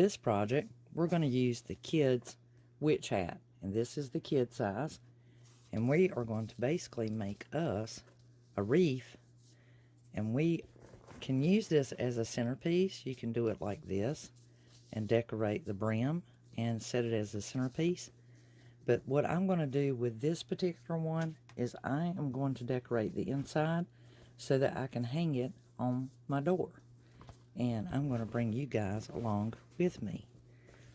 this project, we're going to use the kids' witch hat. And this is the kid size. And we are going to basically make us a wreath. And we can use this as a centerpiece. You can do it like this and decorate the brim and set it as a centerpiece. But what I'm going to do with this particular one is I am going to decorate the inside so that I can hang it on my door. And I'm going to bring you guys along with me.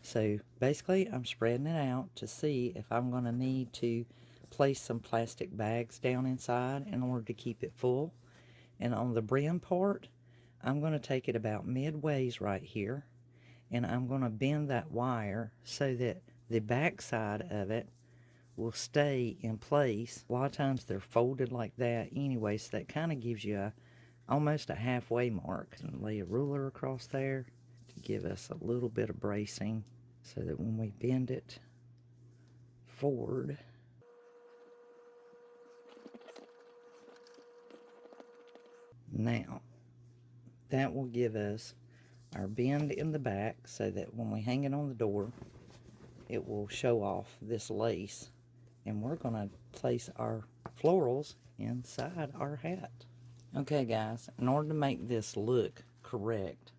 So basically I'm spreading it out to see if I'm going to need to place some plastic bags down inside in order to keep it full. And on the brim part, I'm going to take it about midways right here, and I'm going to bend that wire so that the back side of it will stay in place. A lot of times they're folded like that anyway, so that kind of gives you almost a halfway mark. And lay a ruler across there to give us a little bit of bracing so that when we bend it forward, now that will give us our bend in the back so that when we hang it on the door, it will show off this lace. And we're going to place our florals inside our hat. Okay guys, in order to make this look correct,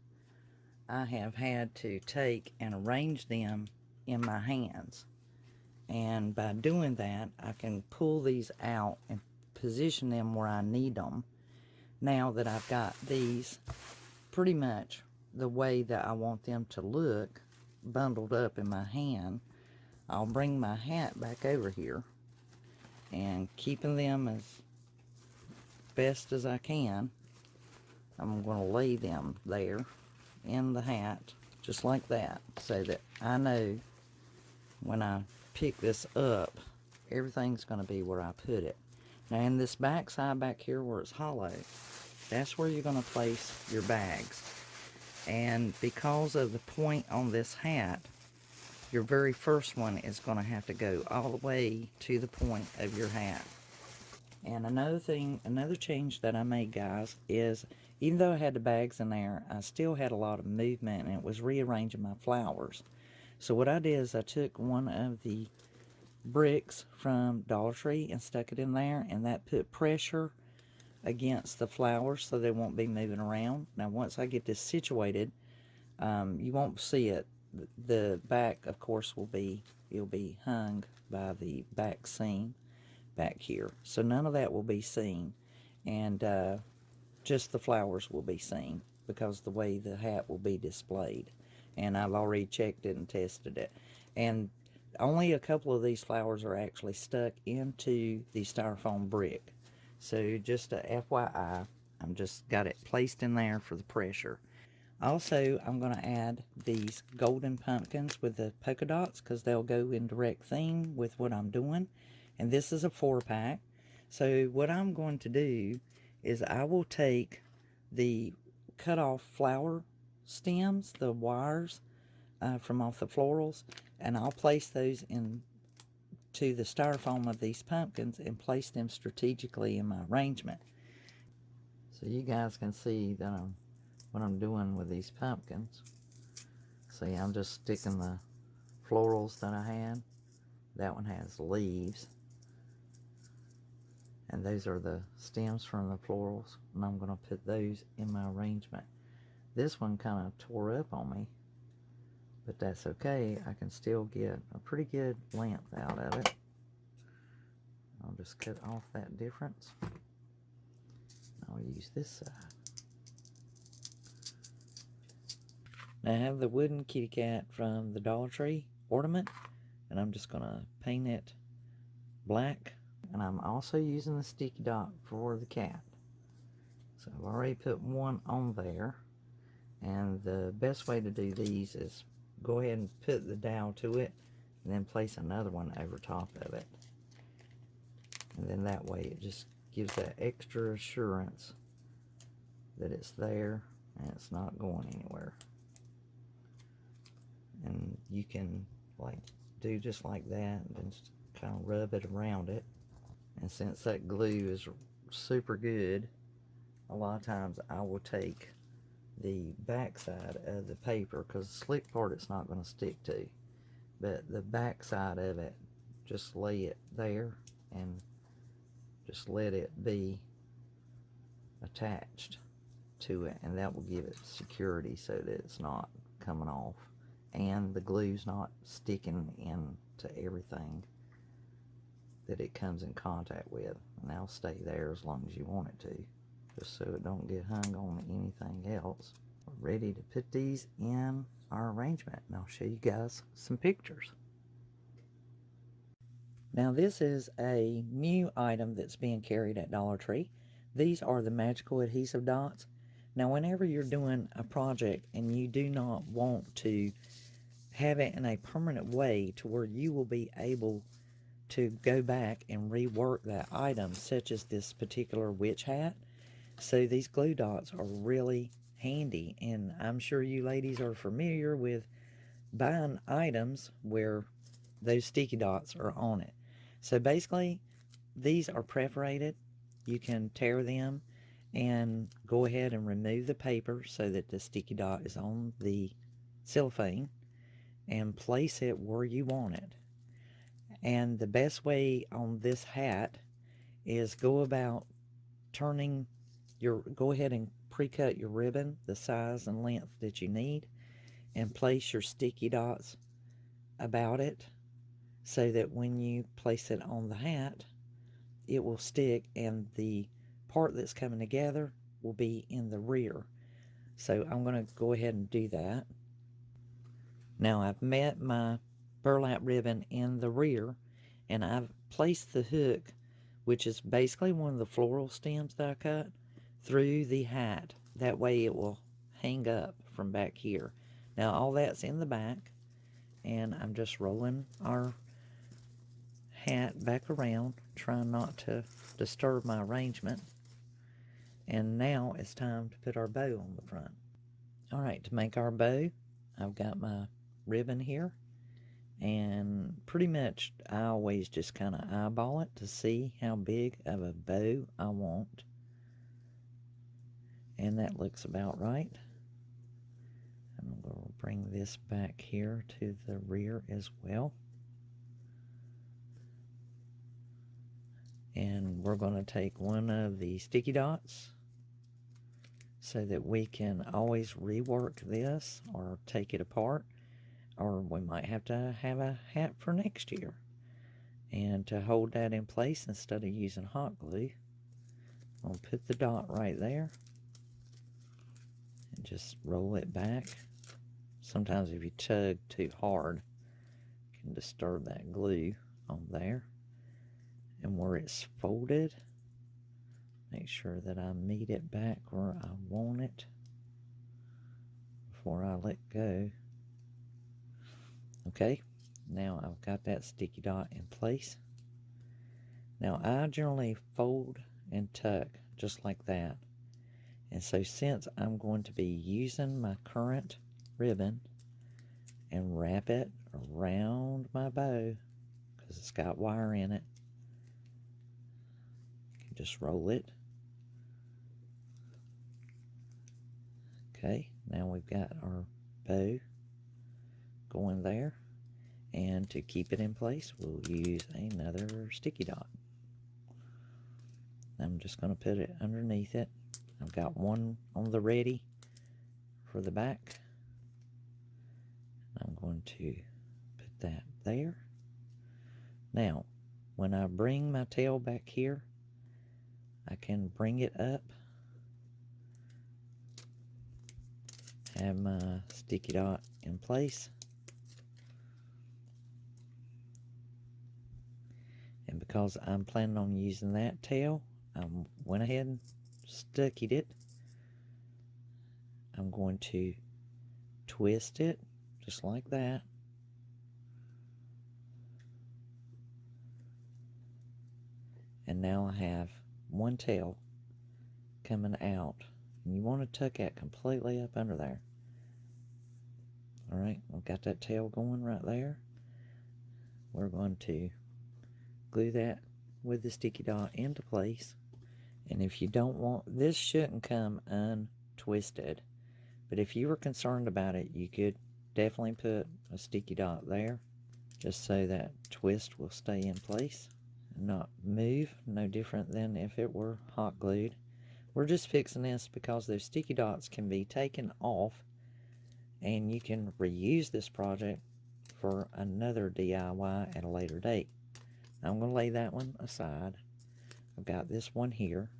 I have had to take and arrange them in my hands. And by doing that, I can pull these out and position them where I need them. Now that I've got these pretty much the way that I want them to look, bundled up in my hand, I'll bring my hat back over here, and keeping them as best as I can, I'm going to lay them there in the hat just like that, so that I know when I pick this up, everything's going to be where I put it. Now in this back side back here where it's hollow, that's where you're going to place your bags. And because of the point on this hat, your very first one is going to have to go all the way to the point of your hat. And another thing, another change that I made, guys, is even though I had the bags in there, I still had a lot of movement, and it was rearranging my flowers. So what I did is I took one of the bricks from Dollar Tree and stuck it in there, and that put pressure against the flowers so they won't be moving around. Now once I get this situated, you won't see it. The back, of course, will be, it'll be hung by the back seam back here, so none of that will be seen, and just the flowers will be seen because the way the hat will be displayed. And I've already checked it and tested it, and only a couple of these flowers are actually stuck into the styrofoam brick. So just a FYI, I'm just got it placed in there for the pressure. Also, I'm going to add these golden pumpkins with the polka dots because they'll go in direct theme with what I'm doing. And this is a 4-pack. So what I'm going to do is I will take the cut off flower stems, the wires from off the florals, and I'll place those in to the styrofoam of these pumpkins and place them strategically in my arrangement. So you guys can see that what I'm doing with these pumpkins. See, I'm just sticking the florals that I had. That one has leaves, and those are the stems from the florals, and I'm going to put those in my arrangement. This one kind of tore up on me, but that's okay. I can still get a pretty good length out of it. I'll just cut off that difference. I'll use this side. Now I have the wooden kitty cat from the Dollar Tree ornament, and I'm just going to paint it black. And I'm also using the sticky dot for the cat. So I've already put one on there. And the best way to do these is go ahead and put the dowel to it, and then place another one over top of it. And then that way it just gives that extra assurance that it's there and it's not going anywhere. And you can like do just like that and then just kind of rub it around it. And since that glue is super good, a lot of times I will take the back side of the paper, because the slick part it's not going to stick to, but the back side of it, just lay it there and just let it be attached to it, and that will give it security so that it's not coming off and the glue's not sticking into everything that it comes in contact with, and that'll stay there as long as you want it to, just so it don't get hung on anything else. We're ready to put these in our arrangement, and I'll show you guys some pictures. Now this is a new item that's being carried at Dollar Tree. These are the magical adhesive dots. Now whenever you're doing a project and you do not want to have it in a permanent way to where you will be able to go back and rework that item, such as this particular witch hat, so these glue dots are really handy, and I'm sure you ladies are familiar with buying items where those sticky dots are on it. So basically these are perforated. You can tear them and go ahead and remove the paper so that the sticky dot is on the cellophane and place it where you want it. And the best way on this hat is go about turning your, go ahead and pre-cut your ribbon the size and length that you need, and place your sticky dots about it so that when you place it on the hat, it will stick and the part that's coming together will be in the rear. So I'm going to go ahead and do that. Now I've met my burlap ribbon in the rear, and I've placed the hook, which is basically one of the floral stems that I cut, through the hat. That way it will hang up from back here. Now all that's in the back, and I'm just rolling our hat back around, trying not to disturb my arrangement. And now it's time to put our bow on the front. Alright, to make our bow, I've got my ribbon here, and pretty much I always just kind of eyeball it to see how big of a bow I want, and that looks about right. And we'll bring this back here to the rear as well, and we're going to take one of the sticky dots so that we can always rework this or take it apart, or we might have to have a hat for next year. And to hold that in place, instead of using hot glue, I'll put the dot right there and just roll it back. Sometimes if you tug too hard, it can disturb that glue on there. And where it's folded, make sure that I meet it back where I want it before I let go. Okay, now I've got that sticky dot in place. Now I generally fold and tuck just like that. And so since I'm going to be using my current ribbon and wrap it around my bow, because it's got wire in it, you can just roll it. Okay, now we've got our bow going there, and to keep it in place we'll use another sticky dot. I'm just going to put it underneath it. I've got one on the ready for the back. I'm going to put that there. Now when I bring my tail back here, I can bring it up, have my sticky dot in place, and because I'm planning on using that tail, I went ahead and stuck it. I'm going to twist it just like that, and now I have one tail coming out, and you want to tuck it completely up under there. Alright, I've got that tail going right there. We're going to glue that with the sticky dot into place. And if you don't want, this shouldn't come untwisted. But if you were concerned about it, you could definitely put a sticky dot there, just so that twist will stay in place and not move, no different than if it were hot glued. We're just fixing this because those sticky dots can be taken off and you can reuse this project for another DIY at a later date. Now I'm going to lay that one aside. I've got this one here,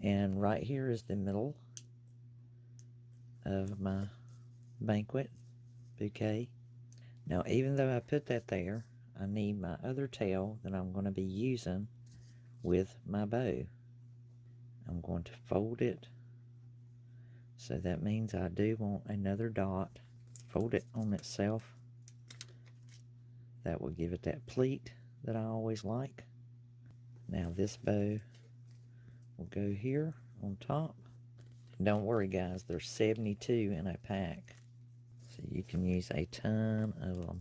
and right here is the middle of my banquet bouquet. Now, even though I put that there, I need my other tail that I'm going to be using with my bow. I'm going to fold it, so that means I do want another dot. Fold it on itself. That will give it that pleat that I always like. Now this bow will go here on top. And don't worry guys, there's 72 in a pack, so you can use a ton of them.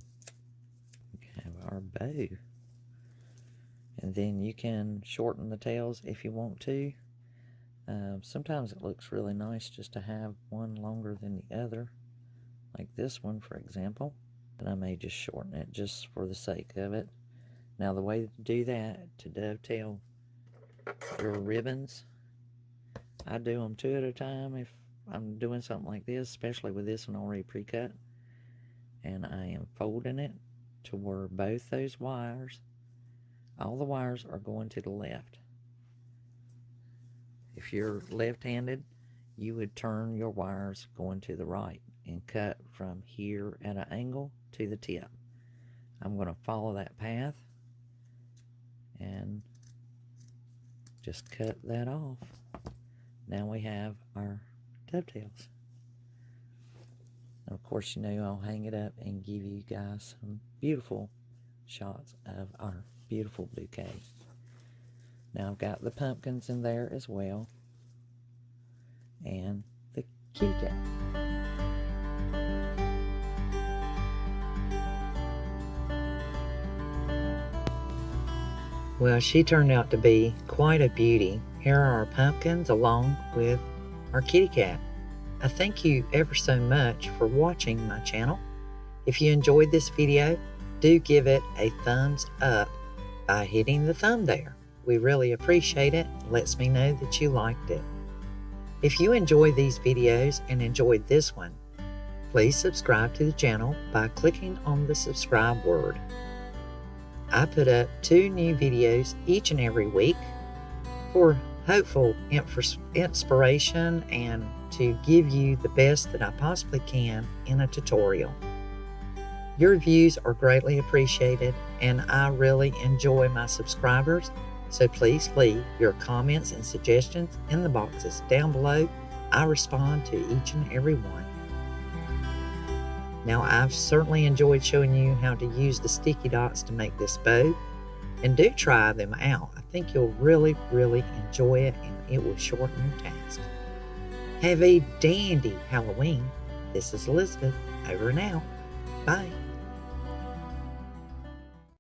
We have our bow, and then you can shorten the tails if you want to. Sometimes it looks really nice just to have one longer than the other, like this one for example, but I may just shorten it just for the sake of it. Now the way to do that, to dovetail your ribbons, I do them 2 at a time if I'm doing something like this, especially with this one already pre-cut, and I am folding it to where both those wires, all the wires are going to the left. If you're left-handed, you would turn your wires going to the right and cut from here at an angle to the tip. I'm going to follow that path and just cut that off. Now we have our dovetails. And of course, you know, I'll hang it up and give you guys some beautiful shots of our beautiful bouquet. Now I've got the pumpkins in there as well, and the kitty cat. Well, she turned out to be quite a beauty. Here are our pumpkins along with our kitty cat. I thank you ever so much for watching my channel. If you enjoyed this video, do give it a thumbs up by hitting the thumb there. We really appreciate it. It lets me know that you liked it. If you enjoy these videos and enjoyed this one, please subscribe to the channel by clicking on the subscribe word. I put up 2 new videos each and every week for hopeful inspiration and to give you the best that I possibly can in a tutorial. Your views are greatly appreciated, and I really enjoy my subscribers. So please leave your comments and suggestions in the boxes down below. I respond to each and every one. Now, I've certainly enjoyed showing you how to use the sticky dots to make this bow, and do try them out. I think you'll really, really enjoy it, and it will shorten your task. Have a dandy Halloween. This is Elizabeth, over and out. Bye.